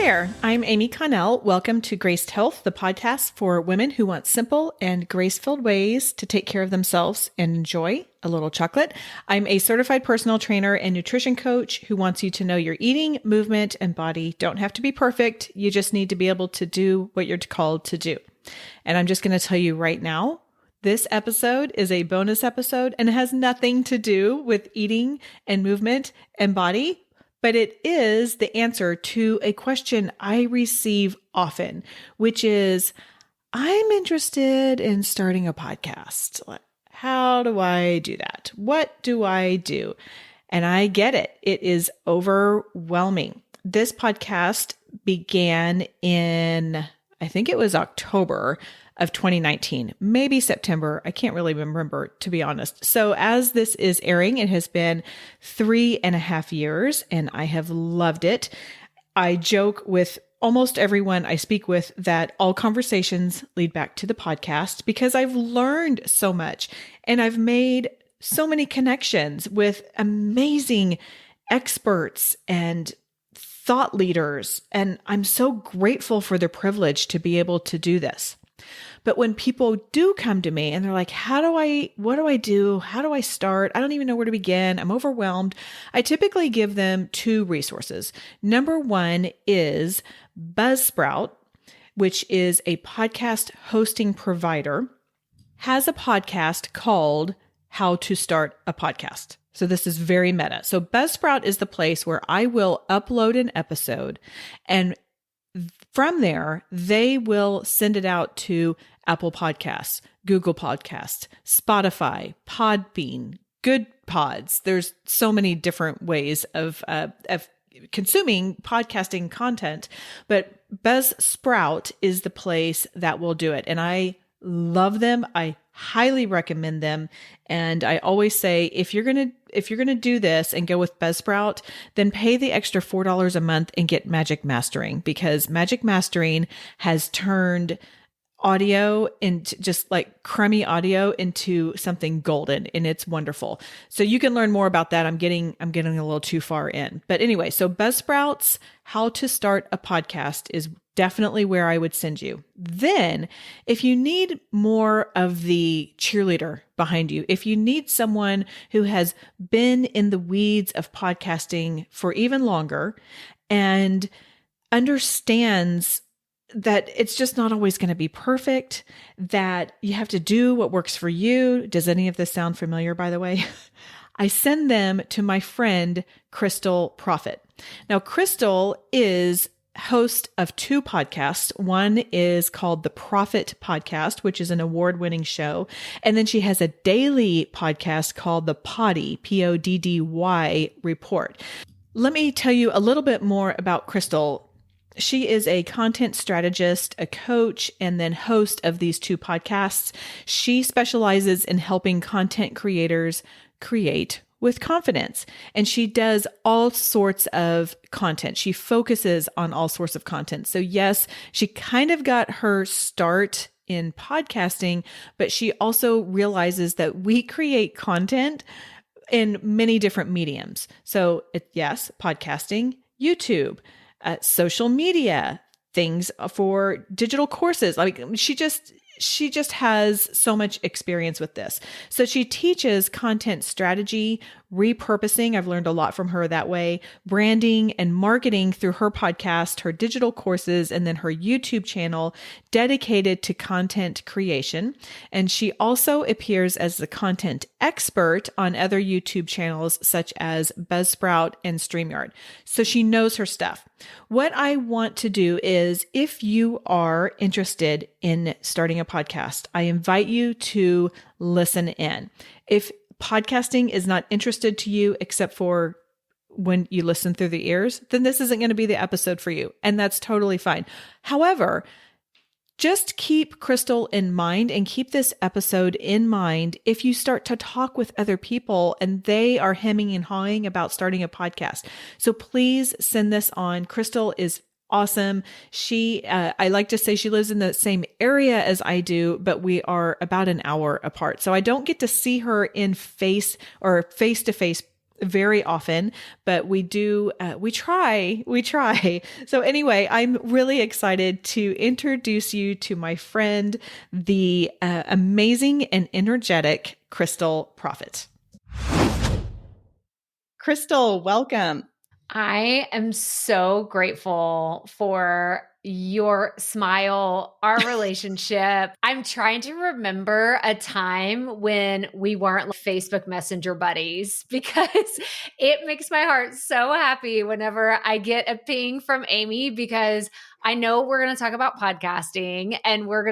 there. I'm Amy Connell. Welcome to Graced Health, the podcast for women who want simple and grace-filled ways to take care of themselves and enjoy a little chocolate. I'm a certified personal trainer and nutrition coach who wants you to know your eating, movement, and body don't have to be perfect. You just need to be able to do what you're called to do. And I'm just going to tell you right now, this episode is a bonus episode and it has nothing to do with eating and movement and body. But it is the answer to a question I receive often, which is, I'm interested in starting a podcast. How do I do that? What do I do? And I get it. It is overwhelming. This podcast began in, I think it was October of 2019, maybe September. I can't really remember, to be honest. So as this is airing, it has been 3.5 years and I have loved it. I joke with almost everyone I speak with that all conversations lead back to the podcast because I've learned so much and I've made so many connections with amazing experts and thought leaders. And I'm so grateful for the privilege to be able to do this. But when people do come to me and they're like, what do I do? How do I start? I don't even know where to begin. I'm overwhelmed. I typically give them two resources. Number one is Buzzsprout, which is a podcast hosting provider, has a podcast called How to Start a Podcast. So this is very meta. So Buzzsprout is the place where I will upload an episode, and from there, they will send it out to Apple Podcasts, Google Podcasts, Spotify, Podbean, Good Pods. There's so many different ways of consuming podcasting content, but Buzzsprout is the place that will do it. And I love them. I highly recommend them. And I always say, if you're going to do this and go with Buzzsprout, then pay the extra $4 a month and get Magic Mastering, because Magic Mastering has turned audio into just like crummy audio into something golden, and it's wonderful. So you can learn more about that. I'm getting a little too far in, but anyway, so Buzzsprout's How to Start a Podcast is definitely where I would send you. Then if you need more of the cheerleader behind you, if you need someone who has been in the weeds of podcasting for even longer and understands that it's just not always going to be perfect, that you have to do what works for you. Does any of this sound familiar, by the way? I send them to my friend, Krystal Profitt. Now, Krystal is host of two podcasts. One is called the Proffitt Podcast, which is an award-winning show. And then she has a daily podcast called the Poddy, Poddy Report. Let me tell you a little bit more about Krystal. She is a content strategist, a coach, and then host of these two podcasts. She specializes in helping content creators create with confidence. And she does all sorts of content. She focuses on all sorts of content. So yes, she kind of got her start in podcasting, but she also realizes that we create content in many different mediums. So yes, podcasting, YouTube, social media, things for digital courses. Like she just has so much experience with this. So she teaches content strategy, repurposing. I've learned a lot from her that way, branding and marketing through her podcast, her digital courses, and then her YouTube channel dedicated to content creation. And she also appears as the content expert on other YouTube channels such as Buzzsprout and Streamyard. So she knows her stuff. What I want to do is, if you are interested in starting a podcast, I invite you to listen in. If podcasting is not interested to you, except for when you listen through the ears, then this isn't going to be the episode for you. And that's totally fine. However, just keep Krystal in mind and keep this episode in mind if you start to talk with other people and they are hemming and hawing about starting a podcast. So please send this on. Krystal is awesome. I like to say she lives in the same area as I do, but we are about an hour apart. So I don't get to see her in face to face very often, but we do, we try. So anyway, I'm really excited to introduce you to my friend, the amazing and energetic Krystal Profitt. Krystal, welcome. I am so grateful for your smile, our relationship. I'm trying to remember a time when we weren't Facebook Messenger buddies because it makes my heart so happy whenever I get a ping from Amy because I know we're going to talk about podcasting and we're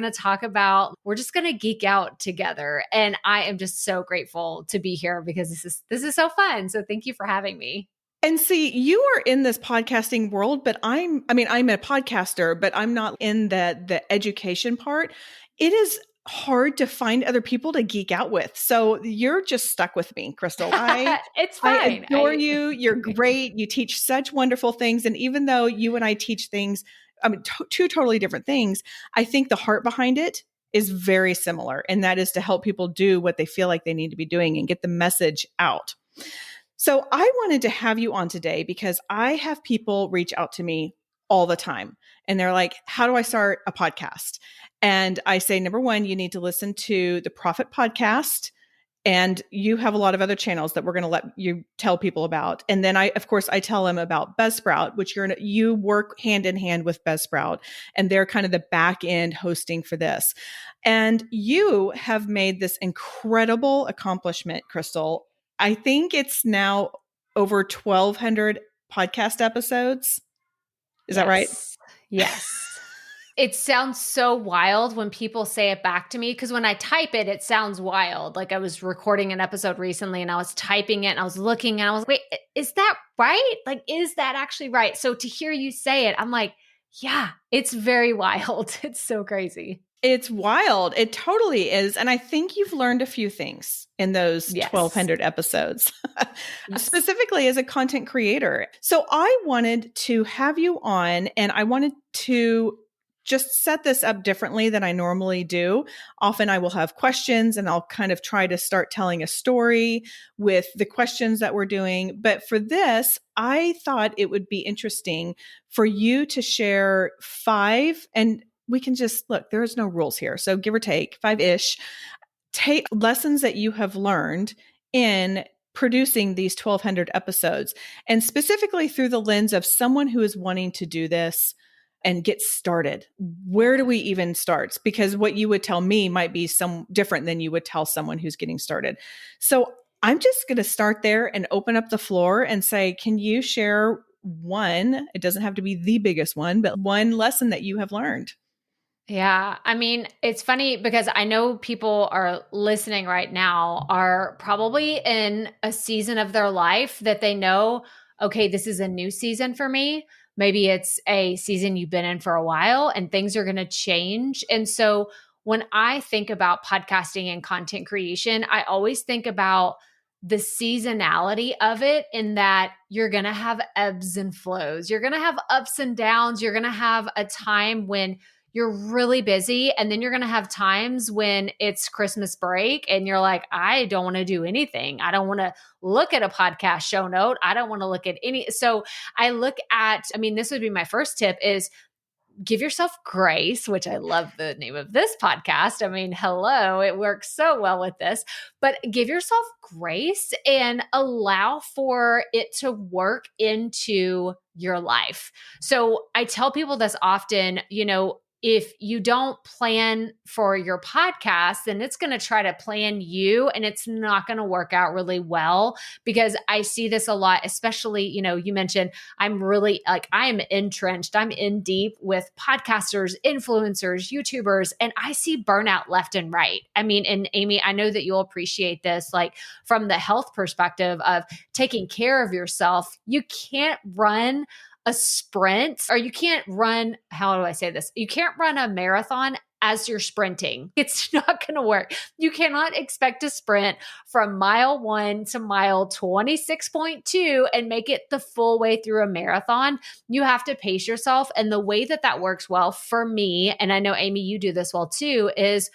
just going to geek out together. And I am just so grateful to be here because this is so fun. So thank you for having me. And see, you are in this podcasting world, but I'm a podcaster, but I'm not in the education part. It is hard to find other people to geek out with. So you're just stuck with me, Krystal. It's fine. I adore you. You're great. You teach such wonderful things. And even though you and I teach things, two totally different things, I think the heart behind it is very similar. And that is to help people do what they feel like they need to be doing and get the message out. So I wanted to have you on today because I have people reach out to me all the time and they're like, how do I start a podcast? And I say, number one, you need to listen to the Proffitt Podcast. And you have a lot of other channels that we're going to let you tell people about. And then I tell them about Buzzsprout, which you work hand in hand with Buzzsprout, and they're kind of the back end hosting for this. And you have made this incredible accomplishment, Krystal. I think it's now over 1,200 podcast episodes. Is that right? Yes. It sounds so wild when people say it back to me because when I type it, it sounds wild. Like I was recording an episode recently and I was typing it and I was looking and I was, wait, is that right? Like, is that actually right? So to hear you say it, I'm like, yeah, it's very wild. It's so crazy. It's wild. It totally is. And I think you've learned a few things in those 1,200 episodes, specifically as a content creator. So I wanted to have you on and I wanted to just set this up differently than I normally do. Often I will have questions and I'll kind of try to start telling a story with the questions that we're doing. But for this, I thought it would be interesting for you to share 5, and we can just look, there's no rules here. So give or take 5-ish, take lessons that you have learned in producing these 1,200 episodes, and specifically through the lens of someone who is wanting to do this and get started. Where do we even start? Because what you would tell me might be some different than you would tell someone who's getting started. So I'm just going to start there and open up the floor and say, can you share one? It doesn't have to be the biggest one, but one lesson that you have learned. Yeah. I mean, it's funny because I know people are listening right now are probably in a season of their life that they know, okay, this is a new season for me. Maybe it's a season you've been in for a while and things are going to change. And so when I think about podcasting and content creation, I always think about the seasonality of it in that you're going to have ebbs and flows. You're going to have ups and downs. You're going to have a time when you're really busy. And then you're going to have times when it's Christmas break and you're like, I don't want to do anything. I don't want to look at a podcast show note. I don't want to look at any. So this would be my first tip is give yourself grace, which I love the name of this podcast. I mean, hello, it works so well with this, but give yourself grace and allow for it to work into your life. So I tell people this often, if you don't plan for your podcast, then it's going to try to plan you and it's not going to work out really well because I see this a lot, especially, you mentioned I am entrenched, I'm in deep with podcasters, influencers, YouTubers, and I see burnout left and right. I mean, and Amy, I know that you'll appreciate this, like from the health perspective of taking care of yourself. You can't run a sprint, or you can't run, how do I say this? You can't run a marathon as you're sprinting. It's not going to work. You cannot expect to sprint from mile 1 to mile 26.2 and make it the full way through a marathon. You have to pace yourself. And the way that works well for me, and I know Amy, you do this well too, is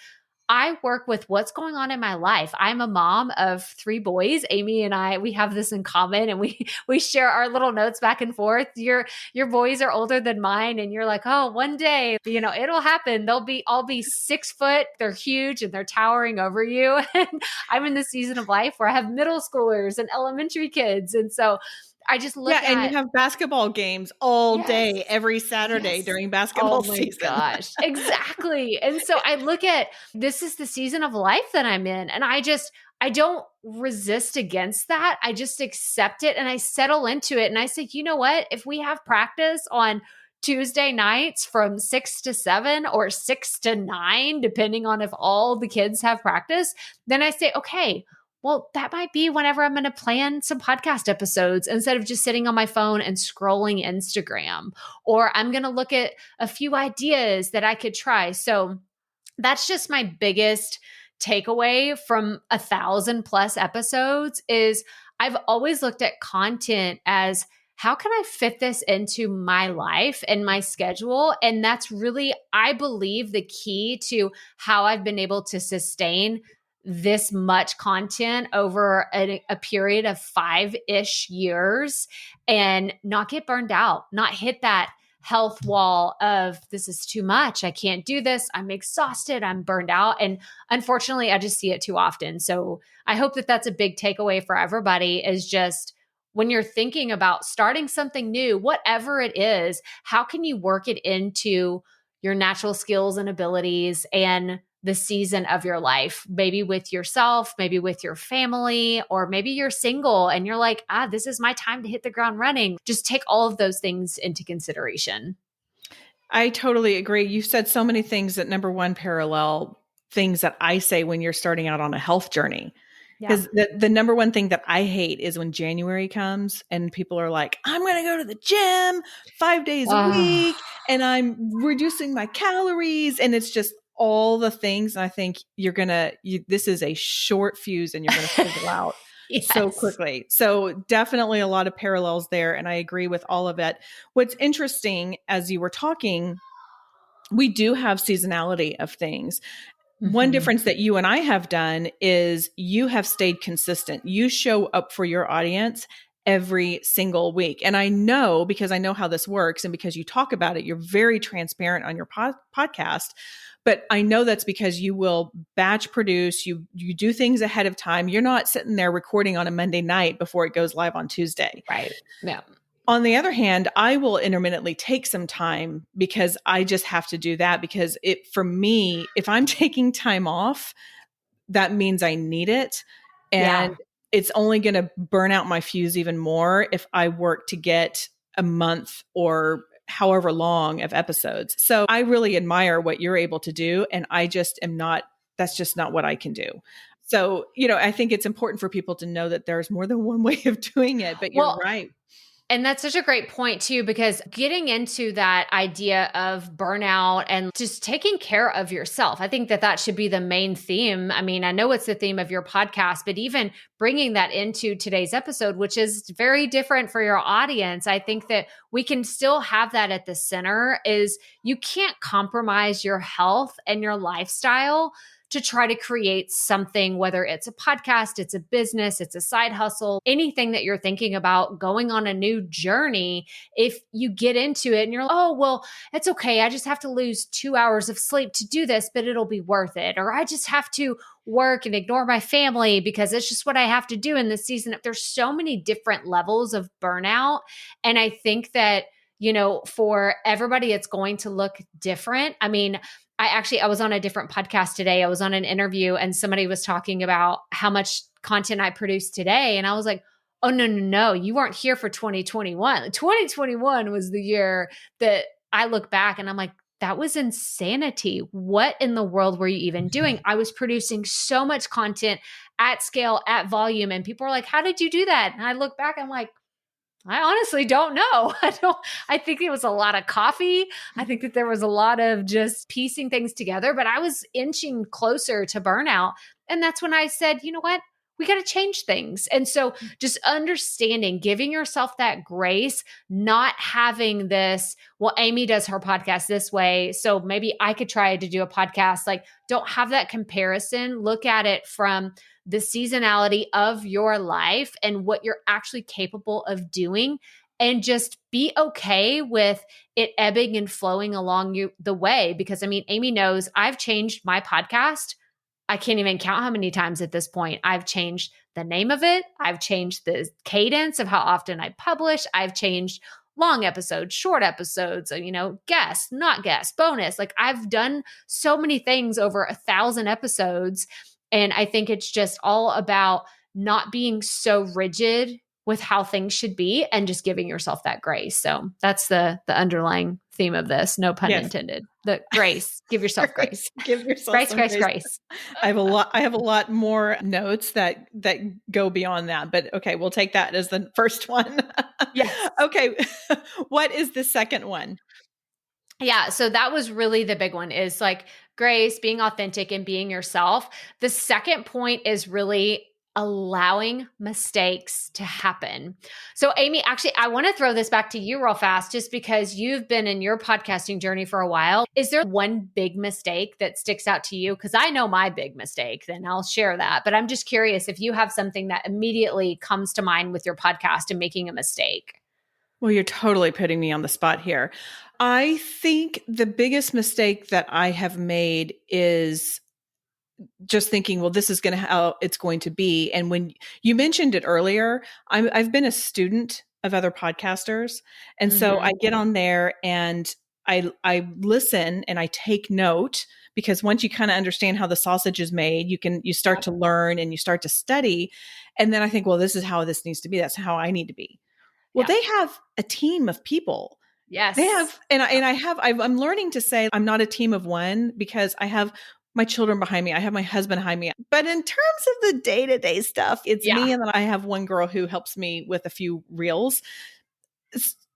I work with what's going on in my life. I'm a mom of 3 boys. Amy and I, we have this in common, and we share our little notes back and forth. Your boys are older than mine, and you're like, oh, one day, it'll happen. I'll be 6 foot. They're huge and they're towering over you. And I'm in the season of life where I have middle schoolers and elementary kids. And so I just look at. And you have basketball games all day, Yes. every Saturday Yes. during basketball Oh my season. gosh. Exactly. And so I look at, this is the season of life that I'm in. And I don't resist against that. I just accept it and I settle into it. And I say, you know what? If we have practice on Tuesday nights from 6 to 7 or 6 to 9, depending on if all the kids have practice, then I say, okay, well, that might be whenever I'm going to plan some podcast episodes instead of just sitting on my phone and scrolling Instagram. Or I'm going to look at a few ideas that I could try. So that's just my biggest takeaway from 1,000+ episodes is I've always looked at content as, how can I fit this into my life and my schedule? And that's really, I believe, the key to how I've been able to sustain this much content over a period of 5-ish years and not get burned out, not hit that health wall of, this is too much. I can't do this. I'm exhausted. I'm burned out. And unfortunately, I just see it too often. So I hope that that's a big takeaway for everybody, is just when you're thinking about starting something new, whatever it is, how can you work it into your natural skills and abilities and the season of your life, maybe with yourself, maybe with your family, or maybe you're single and you're like, this is my time to hit the ground running. Just take all of those things into consideration. I totally agree. You've said so many things that, number one, parallel things that I say when you're starting out on a health journey. Because the number one thing that I hate is when January comes and people are like, I'm going to go to the gym 5 days a week and I'm reducing my calories. And it's just all the things. And I think this is a short fuse and you're going to figure out so quickly. So definitely a lot of parallels there. And I agree with all of it. What's interesting, as you were talking, we do have seasonality of things. One difference that you and I have done is you have stayed consistent. You show up for your audience every single week. And I know, because I know how this works and because you talk about it, you're very transparent on your podcast. But I know that's because you will batch produce, you do things ahead of time. You're not sitting there recording on a Monday night before it goes live on Tuesday. Right. Yeah. On the other hand, I will intermittently take some time because I just have to do that, because for me, if I'm taking time off, that means I need it. And it's only going to burn out my fuse even more if I work to get a month or however long of episodes. So I really admire what you're able to do. And I just am not, that's just not what I can do. So, I think it's important for people to know that there's more than one way of doing it, but you're right. And that's such a great point too, because getting into that idea of burnout and just taking care of yourself, I think that should be the main theme. I mean, I know it's the theme of your podcast, but even bringing that into today's episode, which is very different for your audience, I think that we can still have that at the center, is you can't compromise your health and your lifestyle to try to create something, whether it's a podcast, it's a business, it's a side hustle, anything that you're thinking about going on a new journey. If you get into it and you're like, oh, well, it's okay. I just have to lose 2 hours of sleep to do this, but it'll be worth it. Or I just have to work and ignore my family because it's just what I have to do in this season. There's so many different levels of burnout. And I think that, for everybody, it's going to look different. I mean, I was on a different podcast today. I was on an interview and somebody was talking about how much content I produced today. And I was like, oh, no. You weren't here for 2021. 2021 was the year that I look back and I'm like, that was insanity. What in the world were you even doing? I was producing so much content at scale, at volume. And people are like, how did you do that? And I look back, I'm like, I honestly don't know. I think it was a lot of coffee. I think that there was a lot of just piecing things together, but I was inching closer to burnout. And that's when I said, you know what? we got to change things. And so just understanding, giving yourself that grace, not having this, well, Amy does her podcast this way, so maybe I could try to do a podcast. Like, don't have that comparison. Look at it from the seasonality of your life and what you're actually capable of doing. And just be okay with it ebbing and flowing along the way. Because I mean, Amy knows I've changed my podcast. I can't even count how many times at this point. I've changed the name of it. I've changed the cadence of how often I publish. I've changed long episodes, short episodes, guests, not guests, bonus. Like, I've done so many things over 1,000 episodes. And I think it's just all about not being so rigid with how things should be and just giving yourself that grace. So that's the underlying theme of this. No pun intended. The grace. Give yourself grace. Give yourself grace. I have a lot more notes that go beyond that, but okay, we'll take that as the first one. Yes. Okay. What is the second one? Yeah. So that was really the big one, is like grace, being authentic and being yourself. The second point is really allowing mistakes to happen. So Amy, actually, I want to throw this back to you real fast, just because you've been in your podcasting journey for a while. Is there one big mistake that sticks out to you? Because I know my big mistake, then I'll share that. But I'm just curious if you have something that immediately comes to mind with your podcast and making a mistake. Well, you're totally putting me on the spot here. I think the biggest mistake that I have made is just thinking, well, this is how it's going to be. And when you mentioned it earlier, I've been a student of other podcasters. And so I get on there and I listen and I take note, because once you kind of understand how the sausage is made, you start to learn and you start to study. And then I think, well, this is how this needs to be. That's how I need to be. Well, they have a team of people. Yes. They have, I'm learning to say I'm not a team of one, because I have my children behind me. I have my husband behind me. But in terms of the day-to-day stuff, it's me, and then I have one girl who helps me with a few reels.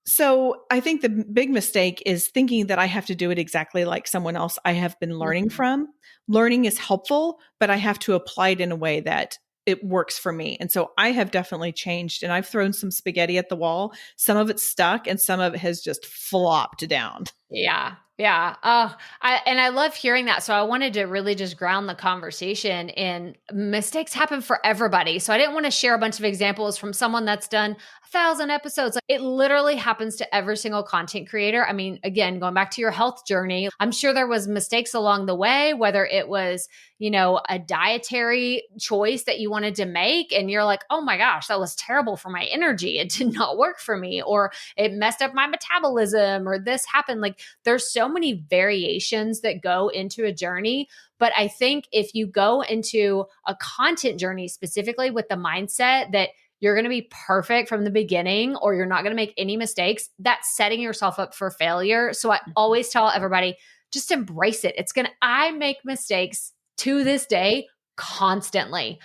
So I think the big mistake is thinking that I have to do it exactly like someone else I have been learning from. Learning is helpful, but I have to apply it in a way that it works for me. And so I have definitely changed, and I've thrown some spaghetti at the wall. Some of it's stuck and some of it has just flopped down. Yeah. Yeah. I love hearing that. So I wanted to really just ground the conversation in mistakes happen for everybody. So I didn't want to share a bunch of examples from someone that's done 1,000 episodes. It literally happens to every single content creator. I mean, again, going back to your health journey, I'm sure there was mistakes along the way, whether it was, a dietary choice that you wanted to make and you're like, oh my gosh, that was terrible for my energy. It did not work for me, or it messed up my metabolism, or this happened. Like, there's so many variations that go into a journey. But I think if you go into a content journey specifically with the mindset that you're going to be perfect from the beginning, or you're not going to make any mistakes, that's setting yourself up for failure. So I always tell everybody, just embrace it. I make mistakes to this day constantly.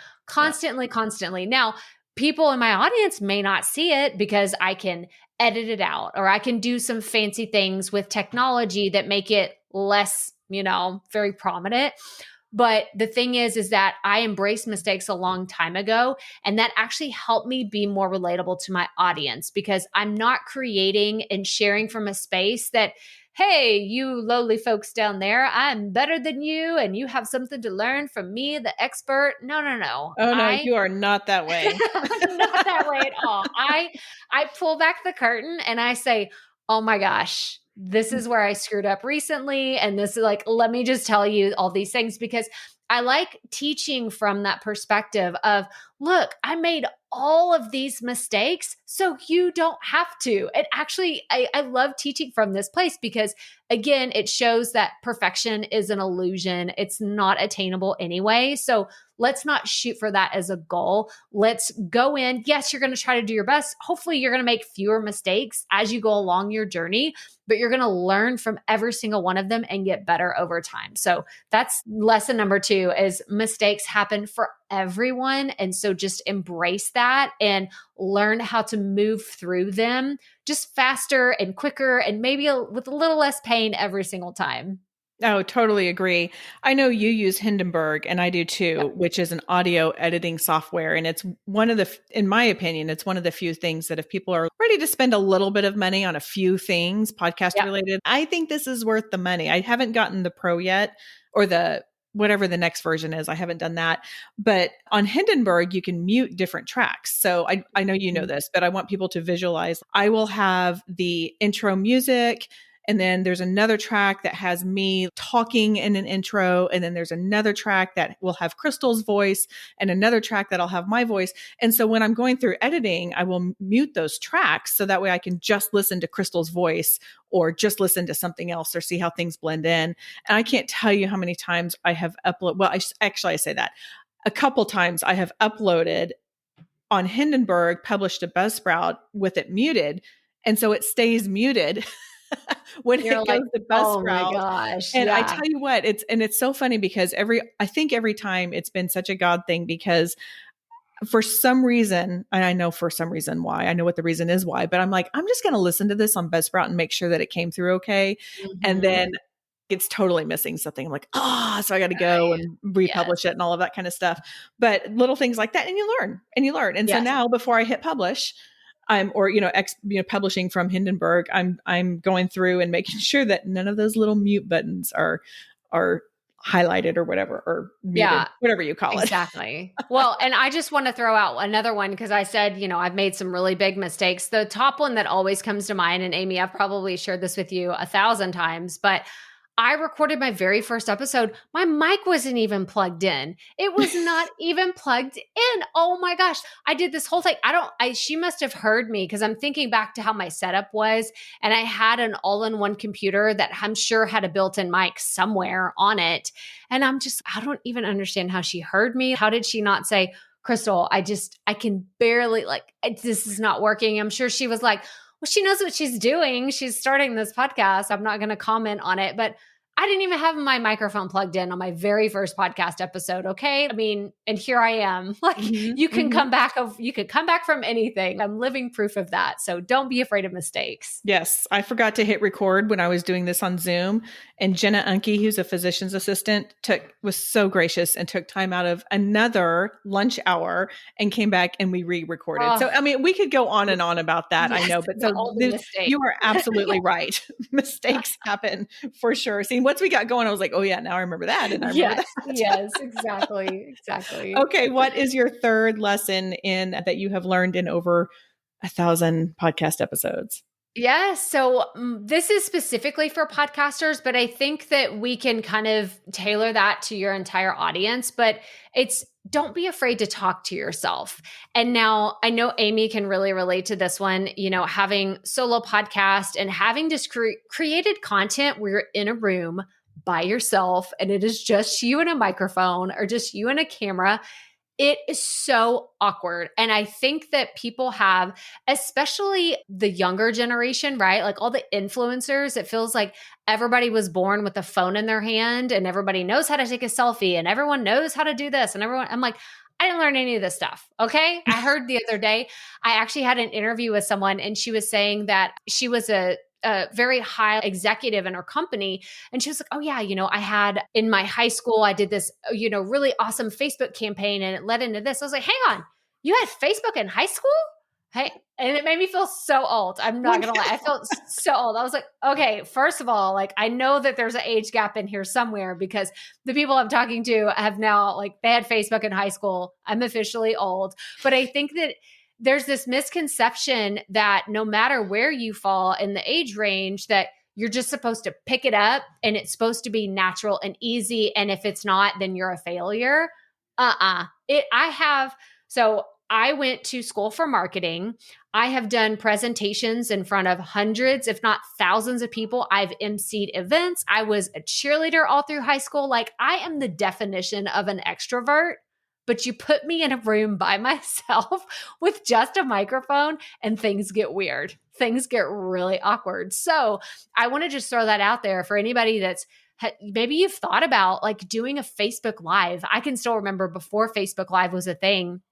Now, people in my audience may not see it because I can edit it out, or I can do some fancy things with technology that make it less, very prominent. But the thing is that I embraced mistakes a long time ago, and that actually helped me be more relatable to my audience, because I'm not creating and sharing from a space that, hey, you lowly folks down there, I'm better than you and you have something to learn from me, the expert. No. Oh no, you are not that way. Not that way at all. I pull back the curtain and I say, oh my gosh, this is where I screwed up recently. And this is like, let me just tell you all these things, because I like teaching from that perspective of, look, I made all of these mistakes, so you don't have to. And actually, I love teaching from this place because, again, it shows that perfection is an illusion. It's not attainable anyway. So let's not shoot for that as a goal. Let's go in. Yes, you're going to try to do your best. Hopefully, you're going to make fewer mistakes as you go along your journey, but you're going to learn from every single one of them and get better over time. So that's lesson number 2, is mistakes happen for everyone. And so just embrace that and learn how to move through them just faster and quicker, and maybe with a little less pain every single time. Oh, totally agree. I know you use Hindenburg and I do too, Yep. which is an audio editing software. And it's one of in my opinion, it's one of the few things that if people are ready to spend a little bit of money on a few things podcast Yep. related, I think this is worth the money. I haven't gotten the pro yet or the whatever the next version is. I haven't done that. But on Hindenburg, you can mute different tracks. So I know you know Mhm. this, but I want people to visualize. I will have the intro music. And then there's another track that has me talking in an intro. And then there's another track that will have Krystal's voice and another track that'll have my voice. And so when I'm going through editing, I will mute those tracks so that way I can just listen to Krystal's voice or just listen to something else or see how things blend in. And I can't tell you how many times I have uploaded. Well, I say that a couple times I have uploaded on Hindenburg, published to Buzzsprout with it muted. And so it stays muted when You're it like, goes to oh my Buzzsprout. gosh. And I Yeah. tell you what, it's so funny because I think every time it's been such a God thing because for some reason, and I know for some reason why, I know what the reason is why, but I'm like, I'm just going to listen to this on Buzzsprout and make sure that it came through okay. And Mhm. then it's totally missing something. I'm like, so I got to go and Yes. republish it and all of that kind of stuff. But little things like that, and you learn and you learn. And so Yes. now before I hit publish, or publishing from Hindenburg, I'm going through and making sure that none of those little mute buttons are highlighted or whatever, or muted, Yeah. whatever you call it. Exactly. Well, and I just want to throw out another one because I said, I've made some really big mistakes. The top one that always comes to mind, and Amy, I've probably shared this with you 1,000 times, but I recorded my very first episode. My mic wasn't even plugged in. It was not even plugged in. Oh my gosh. I did this whole thing. She must have heard me because I'm thinking back to how my setup was. And I had an all-in-one computer that I'm sure had a built-in mic somewhere on it. And I don't even understand how she heard me. How did she not say, Krystal, I can barely this is not working. I'm sure she was like, well, she knows what she's doing. She's starting this podcast. I'm not going to comment on it, but I didn't even have my microphone plugged in on my very first podcast episode. Okay. I mean, and here I am. Like you can come back from anything. I'm living proof of that. So don't be afraid of mistakes. Yes, I forgot to hit record when I was doing this on Zoom, and Jenna Unke, who's a physician's assistant, was so gracious and took time out of another lunch hour and came back and we re-recorded. So I mean, we could go on and on about that. Yes, I know, but you are absolutely right. Mistakes happen for sure. See, once we got going, I was like, oh yeah, now I remember that, and I remember that. Yes, exactly. Okay, what is your third lesson that you have learned in over 1,000 podcast episodes? Yeah. So this is specifically for podcasters, but I think that we can kind of tailor that to your entire audience. But don't be afraid to talk to yourself. And now I know Amy can really relate to this one, having solo podcast and having just created content where you're in a room by yourself and it is just you and a microphone or just you and a camera. It is so awkward. And I think that people have, especially the younger generation, right? Like all the influencers, it feels like everybody was born with a phone in their hand and everybody knows how to take a selfie and everyone knows how to do this. And I'm like, I didn't learn any of this stuff. Okay. I heard the other day, I actually had an interview with someone and she was saying that she was a very high executive in her company. And she was like, oh yeah, I had in my high school, I did this, really awesome Facebook campaign and it led into this. I was like, hang on, you had Facebook in high school? Hey, and it made me feel so old. I'm not going to lie. I felt so old. I was like, okay, first of all, I know that there's an age gap in here somewhere because the people I'm talking to have now, they had Facebook in high school. I'm officially old, but I think that there's this misconception that no matter where you fall in the age range, that you're just supposed to pick it up and it's supposed to be natural and easy. And if it's not, then you're a failure. So I went to school for marketing. I have done presentations in front of hundreds, if not thousands of people. I've emceed events. I was a cheerleader all through high school. I am the definition of an extrovert. But you put me in a room by myself with just a microphone and things get weird. Things get really awkward. So I want to just throw that out there for anybody that's maybe you've thought about doing a Facebook Live. I can still remember before Facebook Live was a thing,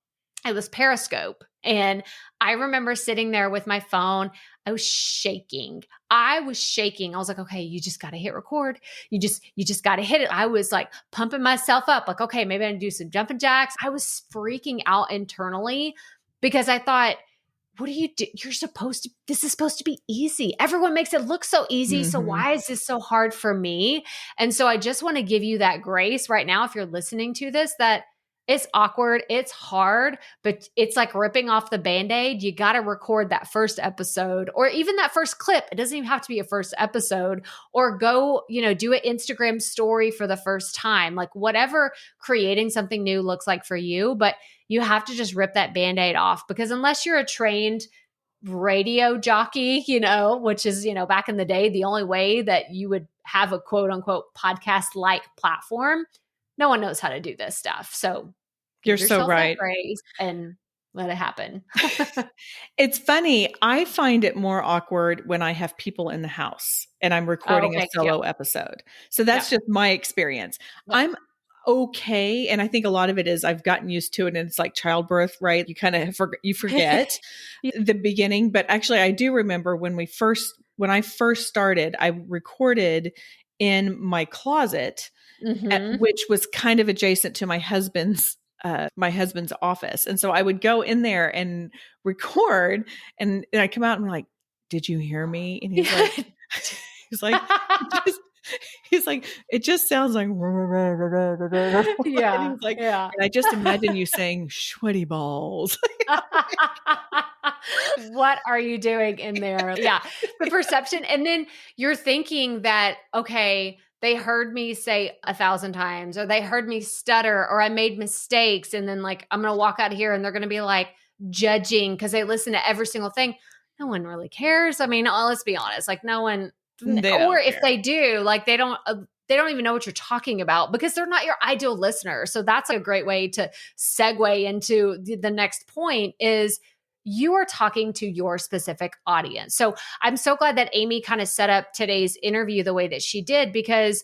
it was Periscope. And I remember sitting there with my phone. I was shaking. I was like, okay, you just got to hit record. You just got to hit it. I was like pumping myself up. Like, okay, maybe I can do some jumping jacks. I was freaking out internally because I thought, what do you do? This is supposed to be easy. Everyone makes it look so easy. So why is this so hard for me? And so I just want to give you that grace right now, if you're listening to this, that it's awkward, it's hard, but it's like ripping off the Band-Aid. You got to record that first episode or even that first clip. It doesn't even have to be a first episode, or go, do an Instagram story for the first time, like whatever creating something new looks like for you. But you have to just rip that Band-Aid off, because unless you're a trained radio jockey, which is, back in the day, the only way that you would have a quote unquote podcast like platform, no one knows how to do this stuff. So you're so right. Grace and let it happen. It's funny. I find it more awkward when I have people in the house and I'm recording a solo episode. So that's just my experience. Yeah. I'm okay. And I think a lot of it is I've gotten used to it, and it's like childbirth, right? You kind of forget the beginning. But actually, I do remember when I first started, I recorded in my closet, which was kind of adjacent to my husband's office. And so I would go in there and record, and I come out and I'm like, did you hear me? And he's like, it just sounds like, yeah. And he's and I just imagine you saying sweaty balls. What are you doing in there? Yeah. The perception. And then you're thinking that, okay, they heard me say 1,000 times, or they heard me stutter, or I made mistakes. And then like, I'm going to walk out of here and they're going to be like judging because they listen to every single thing. No one really cares. I mean, let's be honest, like no one, or if they do, like they don't even know what you're talking about because they're not your ideal listener. So that's a great way to segue into the next point is you are talking to your specific audience. So I'm so glad that Amy kind of set up today's interview the way that she did, because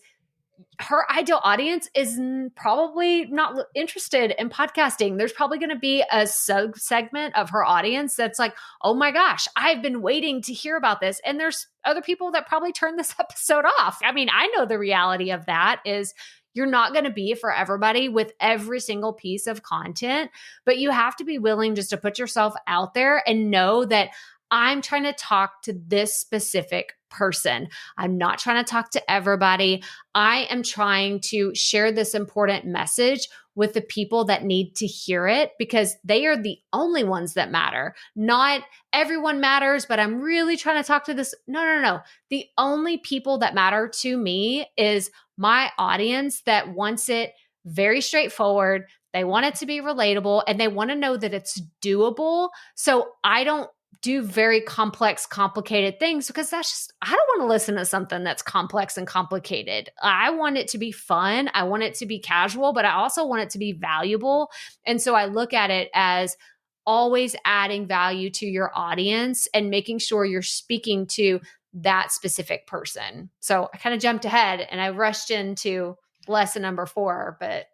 her ideal audience is probably not interested in podcasting. There's probably going to be a segment of her audience that's like, oh my gosh, I've been waiting to hear about this. And there's other people that probably turn this episode off. I mean, I know the reality of that is you're not going to be for everybody with every single piece of content, but you have to be willing just to put yourself out there and know that I'm trying to talk to this specific person. I'm not trying to talk to everybody. I am trying to share this important message with the people that need to hear it, because they are the only ones that matter. Not everyone matters, but I'm really trying to talk to this. No. The only people that matter to me is my audience that wants it very straightforward. They want it to be relatable, and they want to know that it's doable. So I don't do very complex, complicated things, because I don't want to listen to something that's complex and complicated. I want it to be fun. I want it to be casual, but I also want it to be valuable. And so I look at it as always adding value to your audience and making sure you're speaking to that specific person. So I kind of jumped ahead and I rushed into lesson number 4, but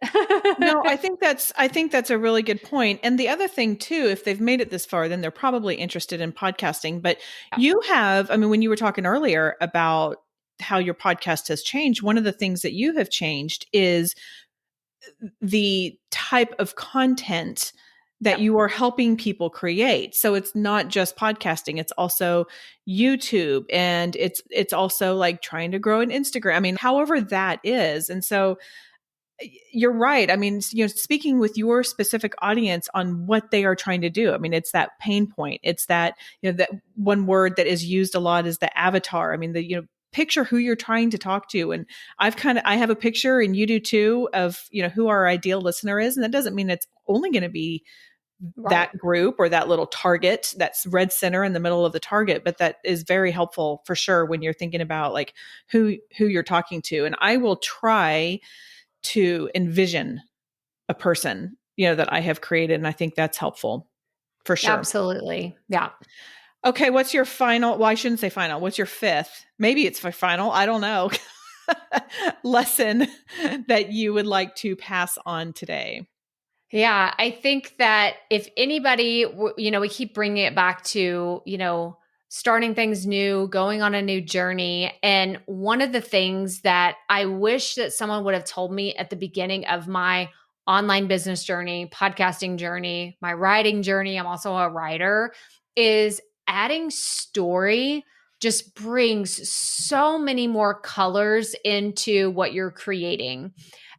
no, I think that's a really good point. And the other thing too, if they've made it this far, then they're probably interested in podcasting. But you have, I mean, when you were talking earlier about how your podcast has changed, one of the things that you have changed is the type of content that you are helping people create. So it's not just podcasting, it's also YouTube, and it's also like trying to grow an Instagram. I mean, however that is. And so you're right. I mean, speaking with your specific audience on what they are trying to do. I mean, it's that pain point. It's that, that one word that is used a lot is the avatar. I mean, picture who you're trying to talk to. And I have a picture, and you do too, of, who our ideal listener is. And that doesn't mean it's only going to be that group or that little target, that's red center in the middle of the target. But that is very helpful for sure when you're thinking about like who you're talking to. And I will try to envision a person, that I have created. And I think that's helpful for sure. Absolutely. Yeah. Okay. What's your final? Well, I shouldn't say final. What's your 5th? Maybe it's my final. I don't know. lesson that you would like to pass on today? Yeah, I think that if anybody, we keep bringing it back to, starting things new, going on a new journey. And one of the things that I wish that someone would have told me at the beginning of my online business journey, podcasting journey, my writing journey, I'm also a writer, is adding story just brings so many more colors into what you're creating.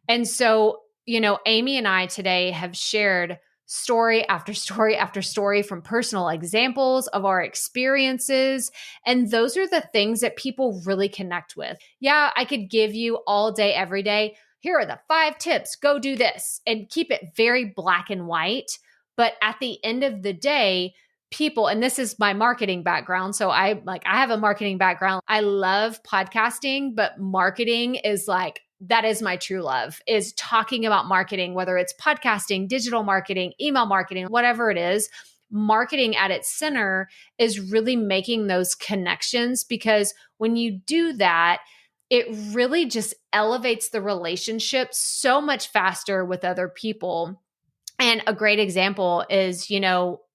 And so, Amy and I today have shared story after story after story from personal examples of our experiences. And those are the things that people really connect with. Yeah, I could give you all day, every day. Here are the 5 tips, go do this, and keep it very black and white. But at the end of the day, people, and this is my marketing background. So I have a marketing background. I love podcasting, but marketing is that is my true love, is talking about marketing, whether it's podcasting, digital marketing, email marketing, whatever it is. Marketing at its center is really making those connections, because when you do that, it really just elevates the relationship so much faster with other people. And a great example is,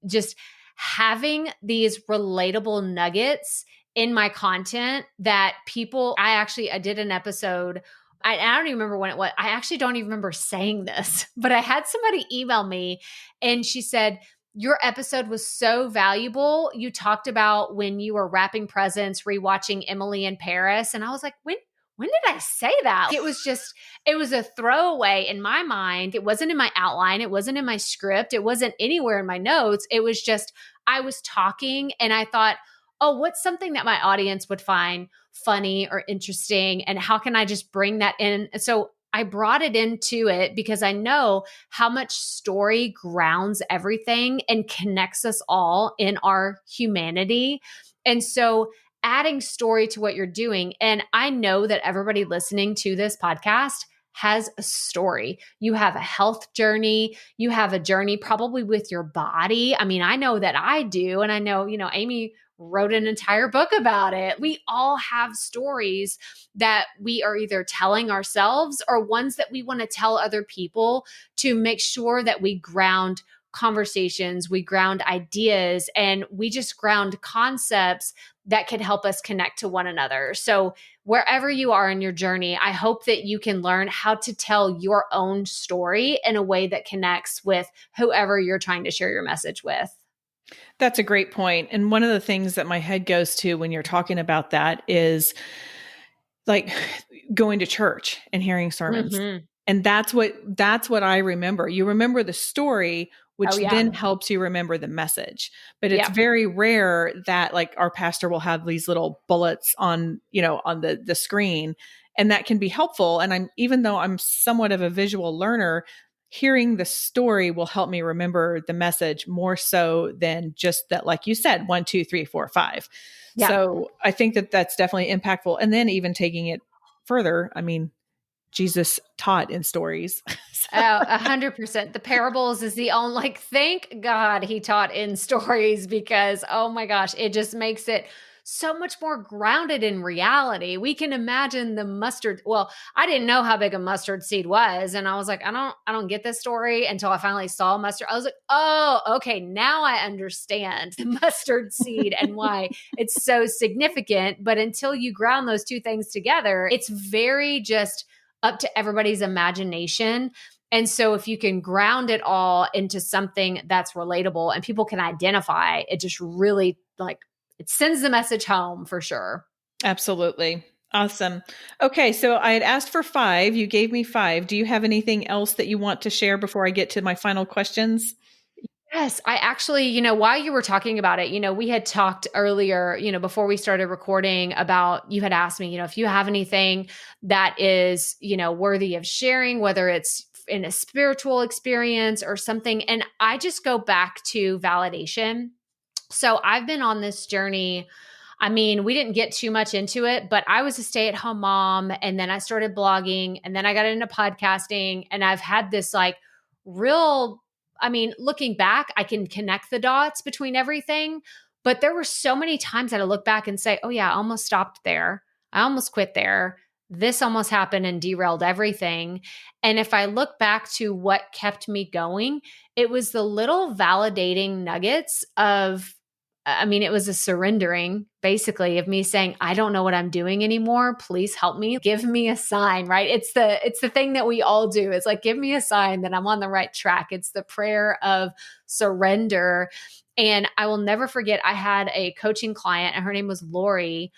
just having these relatable nuggets in my content that people, I did an episode. I don't even remember when it was. I actually don't even remember saying this, but I had somebody email me and she said, your episode was so valuable. You talked about when you were wrapping presents, rewatching Emily in Paris. And I was like, when did I say that? It was a throwaway in my mind. It wasn't in my outline. It wasn't in my script. It wasn't anywhere in my notes. It was just, I was talking and I thought, oh, what's something that my audience would find funny or interesting? And how can I just bring that in? And so I brought it into it because I know how much story grounds everything and connects us all in our humanity. And so adding story to what you're doing. And I know that everybody listening to this podcast has a story. You have a health journey. You have a journey probably with your body. I mean, I know that I do. And I know, Amy wrote an entire book about it. We all have stories that we are either telling ourselves or ones that we want to tell other people to make sure that we ground conversations, we ground ideas, and we just ground concepts that can help us connect to one another. So wherever you are in your journey, I hope that you can learn how to tell your own story in a way that connects with whoever you're trying to share your message with. That's a great point. And one of the things that my head goes to when you're talking about that is like going to church and hearing sermons. Mm-hmm. And that's what I remember. You remember the story, which then helps you remember the message. But it's very rare that like our pastor will have these little bullets on, on the screen, and that can be helpful. And even though I'm somewhat of a visual learner, hearing the story will help me remember the message more so than just that, like you said, 1, 2, 3, 4, 5. Yeah. So I think that that's definitely impactful. And then even taking it further, I mean, Jesus taught in stories. So. 100%. The parables is the only, thank God he taught in stories, because, oh my gosh, it just makes it so much more grounded in reality. We can imagine the mustard. Well, I didn't know how big a mustard seed was. And I was like, I don't get this story until I finally saw mustard. I was like, oh, okay. Now I understand the mustard seed and why it's so significant. But until you ground those two things together, it's very just up to everybody's imagination. And so if you can ground it all into something that's relatable and people can identify, it just really it sends the message home for sure. Absolutely. Awesome. Okay. So I had asked for 5. You gave me 5. Do you have anything else that you want to share before I get to my final questions? Yes, I actually, while you were talking about it, we had talked earlier, before we started recording about, you had asked me, if you have anything that is, worthy of sharing, whether it's in a spiritual experience or something. And I just go back to validation. So I've been on this journey. I mean, we didn't get too much into it, but I was a stay-at-home mom, and then I started blogging, and then I got into podcasting, and I've had this looking back, I can connect the dots between everything, but there were so many times that I look back and say, oh yeah, I almost stopped there. I almost quit there. this almost happened and derailed everything. And if I look back to what kept me going, it was the little validating nuggets of, I mean, it was a surrendering basically of me saying, I don't know what I'm doing anymore. Please help me. Give me a sign, right? It's the thing that we all do. It's like, give me a sign that I'm on the right track. It's the prayer of surrender. And I will never forget, I had a coaching client and her name was Lori.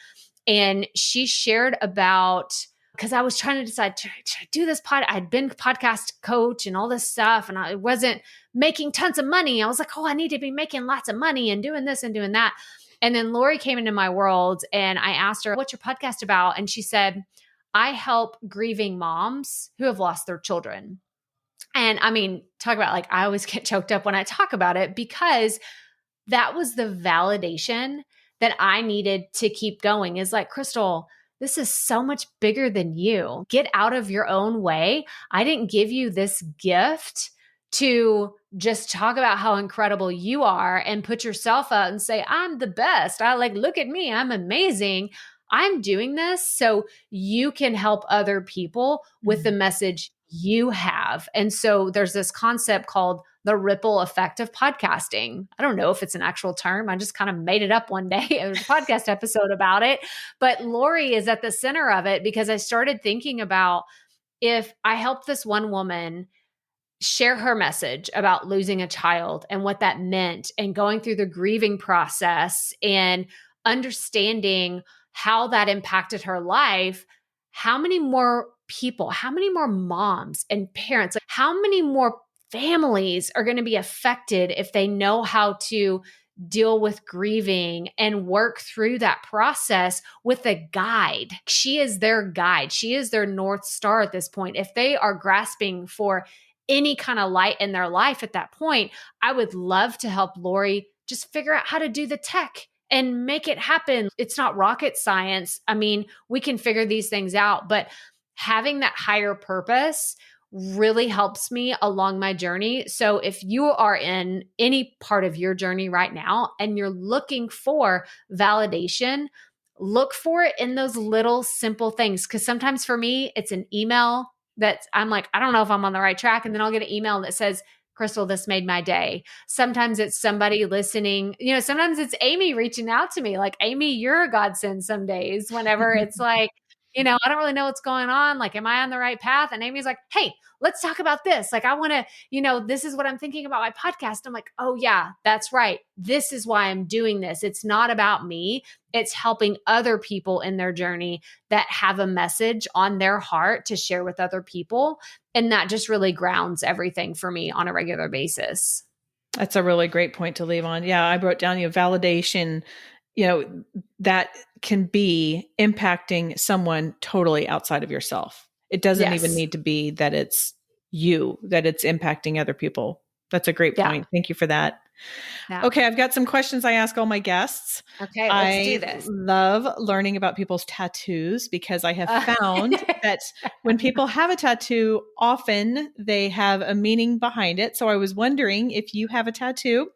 And she shared about, because I was trying to decide, should I do this I'd been podcast coach and all this stuff, and I wasn't making tons of money. I was like, oh, I need to be making lots of money and doing this and doing that. And then Lori came into my world and I asked her, what's your podcast about? And she said, I help grieving moms who have lost their children. And I mean, talk about like, I always get choked up when I talk about it because that was the validation that I needed to keep going. Is like, Krystal, this is so much bigger than you. Get out of your own way. I didn't give you this gift to just talk about how incredible you are and put yourself out and say, I'm the best. Look at me. I'm amazing. I'm doing this so you can help other people with the message you have. And so there's this concept called the ripple effect of podcasting. I don't know if it's an actual term. I just kind of made it up one day. There was a podcast episode about it, but Lori is at the center of it because I started thinking about, if I help this one woman share her message about losing a child and what that meant and going through the grieving process and understanding how that impacted her life, how many more people, how many more moms and parents, like how many more families are going to be affected if they know how to deal with grieving and work through that process with a guide. She is their guide. She is their North Star at this point. If they are grasping for any kind of light in their life at that point, I would love to help Lori just figure out how to do the tech and make it happen. It's not rocket science. I mean, we can figure these things out, but having that higher purpose really helps me along my journey. So if you are in any part of your journey right now and you're looking for validation, look for it in those little simple things. Because sometimes for me, it's an email that I'm like, I don't know if I'm on the right track. And then I'll get an email that says, Krystal, this made my day. Sometimes it's somebody listening. Sometimes it's Amy reaching out to me. Like, Amy, you're a godsend some days whenever it's like, I don't really know what's going on. Like, am I on the right path? And Amy's like, hey, let's talk about this. Like, I want to, this is what I'm thinking about my podcast. I'm like, oh yeah, that's right. This is why I'm doing this. It's not about me. It's helping other people in their journey that have a message on their heart to share with other people. And that just really grounds everything for me on a regular basis. That's a really great point to leave on. Yeah, I wrote down, validation, that can be impacting someone totally outside of yourself. It doesn't even need to be that it's you, that it's impacting other people. That's a great point. Thank you for that. Yeah. Okay, I've got some questions I ask all my guests. Okay, let's do this. I love learning about people's tattoos because I have found that when people have a tattoo, often they have a meaning behind it. So I was wondering, if you have a tattoo,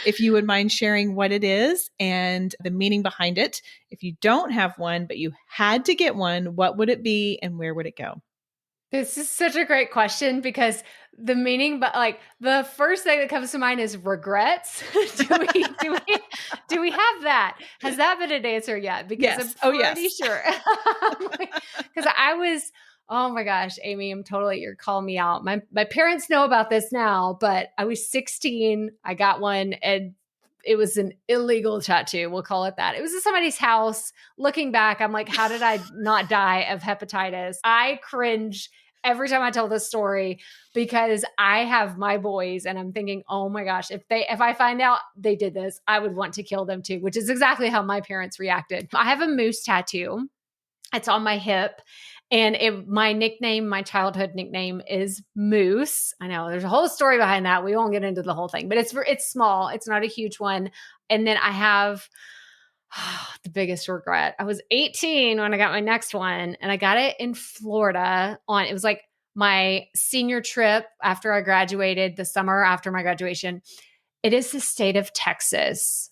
if you would mind sharing what it is and the meaning behind it. If you don't have one, but you had to get one, what would it be and where would it go? This is such a great question because the meaning, but like the first thing that comes to mind is regrets. do we have that? Has that been an answer yet? Because I'm pretty sure. Because oh my gosh, Amy, you're calling me out. My parents know about this now, but I was 16. I got one and it was an illegal tattoo. We'll call it that. It was at somebody's house. Looking back, I'm like, how did I not die of hepatitis? I cringe every time I tell this story because I have my boys and I'm thinking, oh my gosh, if I find out they did this, I would want to kill them too, which is exactly how my parents reacted. I have a moose tattoo. It's on my hip. And my childhood nickname is Moose. I know there's a whole story behind that. We won't get into the whole thing, but it's small. It's not a huge one. And then I have the biggest regret. I was 18 when I got my next one, and I got it in Florida it was like my senior trip after I graduated, the summer after my graduation. It is the state of Texas.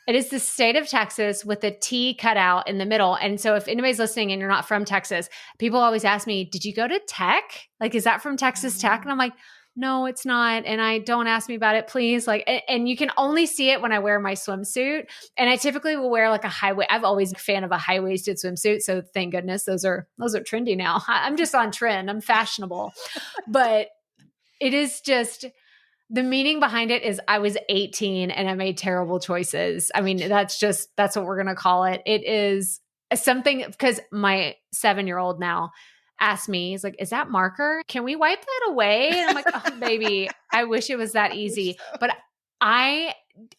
It is the state of Texas with a T cut out in the middle. And so if anybody's listening and you're not from Texas, people always ask me, did you go to Tech? Like, is that from Texas Tech? And I'm like, no, it's not. And I don't ask me about it, please. Like, and you can only see it when I wear my swimsuit. And I typically will wear like a I've always been a fan of a high-waisted swimsuit. So thank goodness those are trendy now. I'm just on trend. I'm fashionable. But it is just, the meaning behind it is I was 18 and I made terrible choices. I mean, that's what we're going to call it. It is something, because my 7-year-old now asked me, he's like, is that marker? Can we wipe that away? And I'm like, oh, baby, I wish it was that easy. But I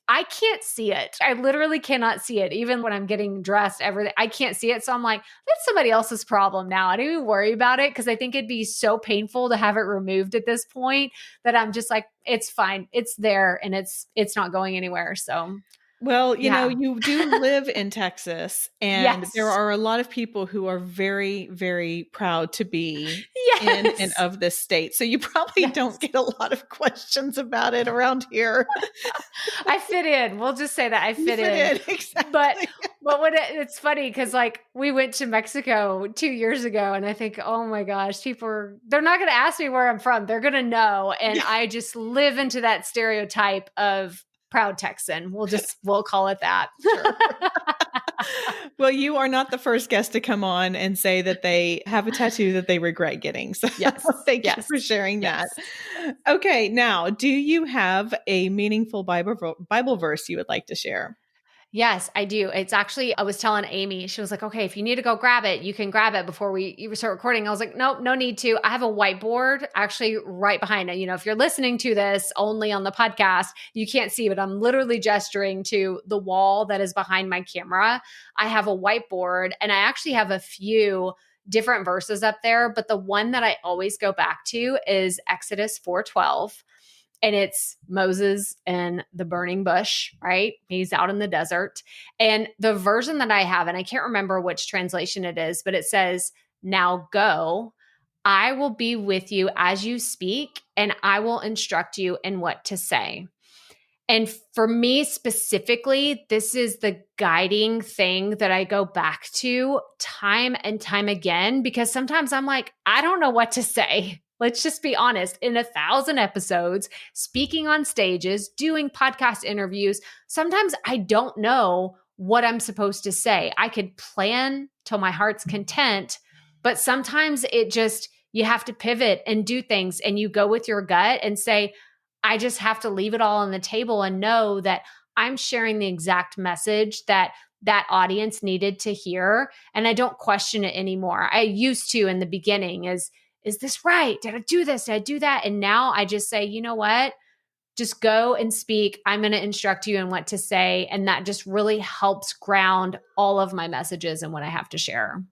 can't see it. I literally cannot see it. Even when I'm getting dressed, everything, I can't see it. So I'm like, that's somebody else's problem now. I don't even worry about it because I think it'd be so painful to have it removed at this point that I'm just like, it's fine. It's there and it's not going anywhere. So well, you know, you do live in Texas, and there are a lot of people who are very, very proud to be in and of this state. So you probably don't get a lot of questions about it around here. I fit in. We'll just say that I fit in. Exactly. But it's funny because like we went to Mexico 2 years ago, and I think, oh my gosh, they're not going to ask me where I'm from. They're going to know. And I just live into that stereotype of proud Texan. We'll call it that. Sure. Well, you are not the first guest to come on and say that they have a tattoo that they regret getting. So thank you for sharing that. Okay. Now, do you have a meaningful Bible verse you would like to share? Yes, I do. It's actually, I was telling Amy, she was like, okay, if you need to go grab it, you can grab it before you start recording. I was like, nope, no need to. I have a whiteboard actually right behind it. You know, if you're listening to this only on the podcast, you can't see, but I'm literally gesturing to the wall that is behind my camera. I have a whiteboard, and I actually have a few different verses up there, but the one that I always go back to is Exodus 4:12. And it's Moses and the burning bush, right? He's out in the desert. And the version that I have, and I can't remember which translation it is, but it says, now go, I will be with you as you speak, and I will instruct you in what to say. And for me specifically, this is the guiding thing that I go back to time and time again, because sometimes I'm like, I don't know what to say. Let's just be honest. In 1,000 episodes, speaking on stages, doing podcast interviews, sometimes I don't know what I'm supposed to say. I could plan till my heart's content, but sometimes you have to pivot and do things, and you go with your gut and say, I just have to leave it all on the table and know that I'm sharing the exact message that audience needed to hear. And I don't question it anymore. I used to in the beginning is this right? Did I do this? Did I do that? And now I just say, you know what? Just go and speak. I'm going to instruct you in what to say. And that just really helps ground all of my messages and what I have to share.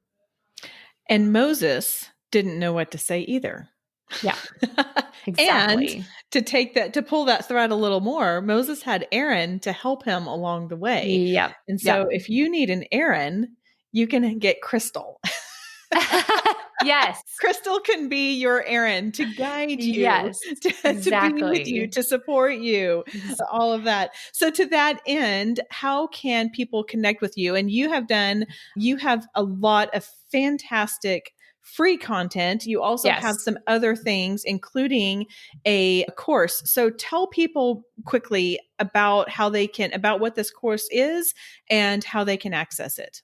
And Moses didn't know what to say either. Yeah, exactly. And to pull that thread a little more, Moses had Aaron to help him along the way. Yeah. And so if you need an Aaron, you can get Krystal. Yes. Krystal can be your Aaron to guide you, exactly. to be with you, to support you, all of that. So to that end, how can people connect with you? And you have a lot of fantastic free content. You also have some other things, including a course. So tell people quickly about about what this course is and how they can access it.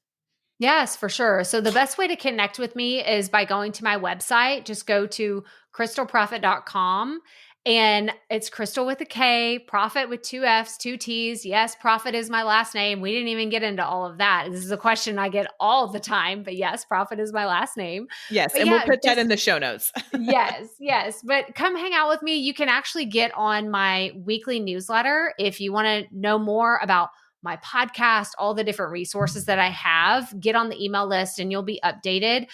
Yes, for sure. So the best way to connect with me is by going to my website. Just go to krystalprofitt.com, and it's Krystal with a K, Profit with 2 F's, 2 T's. Yes, Profit is my last name. We didn't even get into all of that. This is a question I get all the time, but yes, Profit is my last name. Yes, and we'll put that in the show notes. Yes. But come hang out with me. You can actually get on my weekly newsletter if you want to know more about my podcast, all the different resources that I have. Get on the email list and you'll be updated.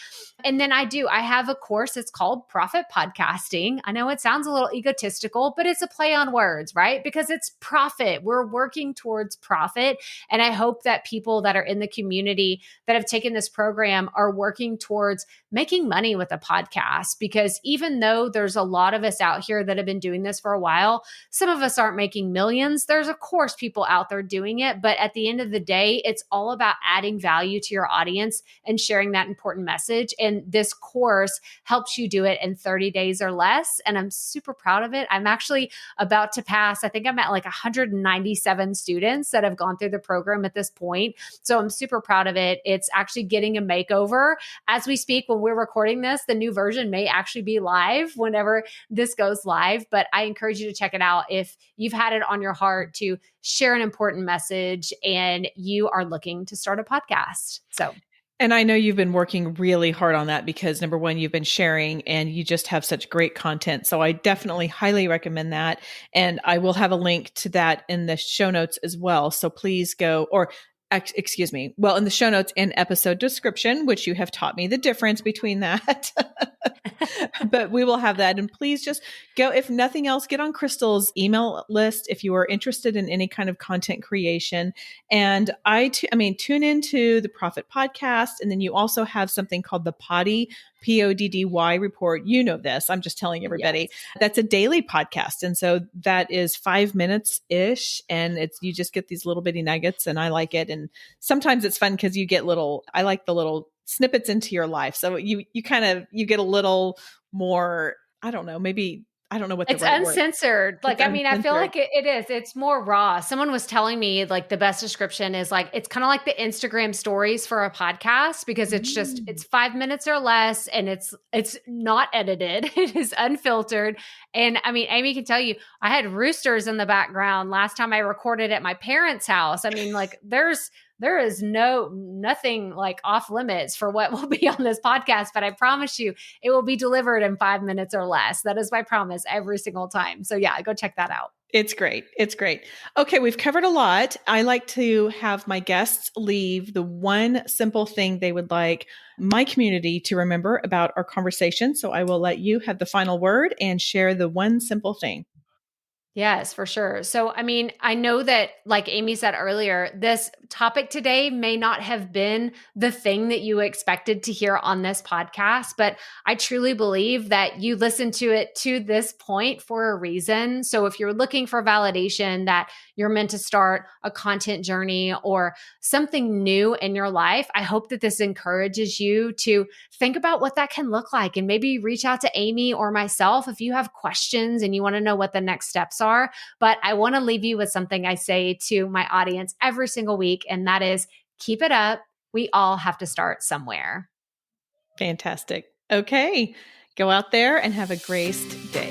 And then I have a course. It's called Proffitt Podcasting. I know it sounds a little egotistical, but it's a play on words, right? Because it's profit. We're working towards profit. And I hope that people that are in the community that have taken this program are working towards making money with a podcast. Because even though there's a lot of us out here that have been doing this for a while, some of us aren't making millions. There's of course people out there doing it, But at the end of the day, it's all about adding value to your audience and sharing that important message. And this course helps you do it in 30 days or less. And I'm super proud of it. I'm actually about to pass, I think I'm at like 197 students that have gone through the program at this point. So I'm super proud of it. It's actually getting a makeover as we speak. When we're recording this, the new version may actually be live whenever this goes live, but I encourage you to check it out if you've had it on your heart to share an important message and you are looking to start a podcast. And I know you've been working really hard on that because number one, you've been sharing and you just have such great content. So I definitely highly recommend that. And I will have a link to that in the show notes as well. So please go, or excuse me, well, in the show notes and episode description, which you have taught me the difference between that. But we will have that. And please just go, if nothing else, get on Krystal's email list if you are interested in any kind of content creation. And tune into the Proffitt podcast. And then you also have something called the Poddy report. You know this. I'm just telling everybody. Yes. That's a daily podcast. And so that is 5 minutes ish. And you just get these little bitty nuggets and I like it. And sometimes it's fun because you get I like the little snippets into your life. So you get a little more, I don't know, maybe, I don't know what the it's right uncensored. Word. I feel like it is. It's more raw. Someone was telling me like the best description is like, it's kind of like the Instagram stories for a podcast because it's 5 minutes or less and it's not edited. It is unfiltered. And I mean, Amy can tell you, I had roosters in the background last time I recorded at my parents' house. I mean, like there is nothing like off limits for what will be on this podcast, but I promise you it will be delivered in 5 minutes or less. That is my promise every single time. So yeah, go check that out. It's great. It's great. Okay. We've covered a lot. I like to have my guests leave the one simple thing they would like my community to remember about our conversation. So I will let you have the final word and share the one simple thing. Yes, for sure. So, I mean, I know that like Amy said earlier, this topic today may not have been the thing that you expected to hear on this podcast, but I truly believe that you listened to it to this point for a reason. So if you're looking for validation that you're meant to start a content journey or something new in your life, I hope that this encourages you to think about what that can look like and maybe reach out to Amy or myself if you have questions and you want to know what the next steps are. But I want to leave you with something I say to my audience every single week, and that is keep it up. We all have to start somewhere. Fantastic. Okay. Go out there and have a graced day.